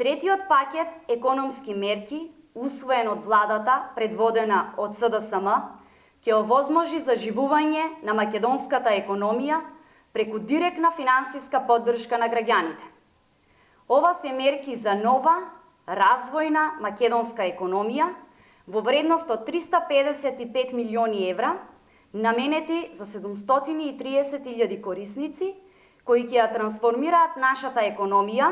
Третиот пакет економски мерки, усвоен од владата, предводена од СДСМ, ќе овозможи заживување на македонската економија преку директна финансиска поддршка на граѓаните. Ова се мерки за нова, развојна македонска економија во вредност од 355 милиони евра, наменети за 730.000 корисници, кои ќе ја трансформираат нашата економија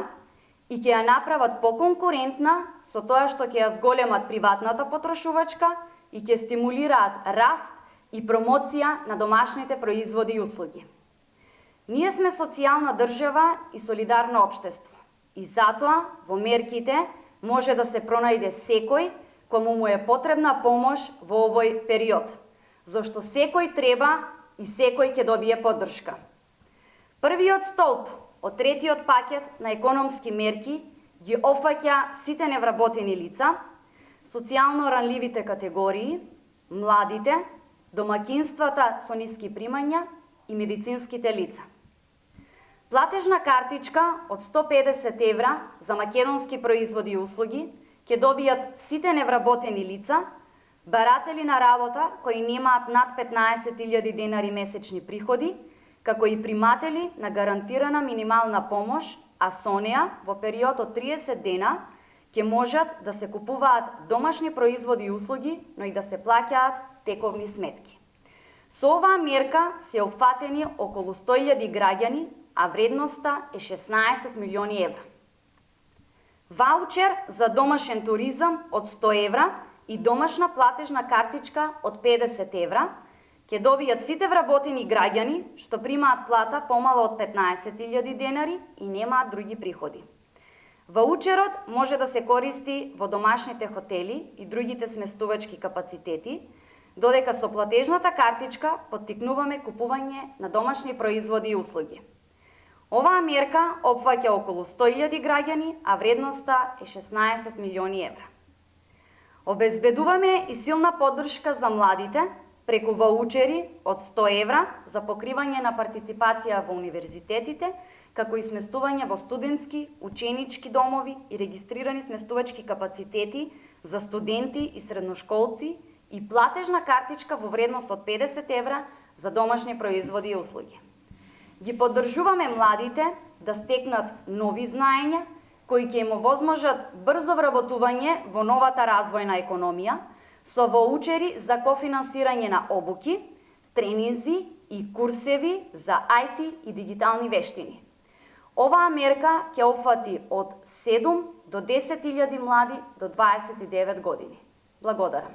и ќе ја направат поконкурентна со тоа што ќе ја зголемат приватната потрошувачка и ќе стимулираат раст и промоција на домашните производи и услуги. Ние сме социјална држава и солидарно општество и затоа во мерките може да се пронајде секој кому му е потребна помош во овој период, зашто секој треба и секој ќе добие поддршка. Првиот столб од третиот пакет на економски мерки ги опфаќа сите невработени лица, социјално ранливите категории, младите, домаќинствата со ниски примања и медицинските лица. Платежна картичка од 150 евра за македонски производи и услуги ќе добијат сите невработени лица, баратели на работа кои немаат над 15.000 денари месечни приходи, како и приматели на гарантирана минимална помош, а со неа во период од 30 дена ќе можат да се купуваат домашни производи и услуги, но и да се плаќаат тековни сметки. Со оваа мерка се опфатени околу 100.000 граѓани, а вредноста е 16 милиони евра. Ваучер за домашен туризам од 100 евра и домашна платежна картичка од 50 евра ќе добијат сите вработени граѓани што примаат плата помало од 15.000 денари и немаат други приходи. Ваучерот може да се користи во домашните хотели и другите сместувачки капацитети, додека со платежната картичка поттикнуваме купување на домашни производи и услуги. Оваа мерка опфаќа околу 100.000 граѓани, а вредноста е 16 милиони евра. Обезбедуваме и силна поддршка за младите преку ваучери од 100 евра за покривање на партиципација во универзитетите, како и сместување во студентски, ученички домови и регистрирани сместувачки капацитети за студенти и средношколци и платежна картичка во вредност од 50 евра за домашни производи и услуги. Ги поддржуваме младите да стекнат нови знаења кои ќе им овозможат брзо вработување во новата развојна економија со ваучери за кофинансирање на обуки, тренинзи и курсеви за IT и дигитални вештини. Оваа мерка ќе опфати од 7 до 10.000 млади до 29 години. Благодарам.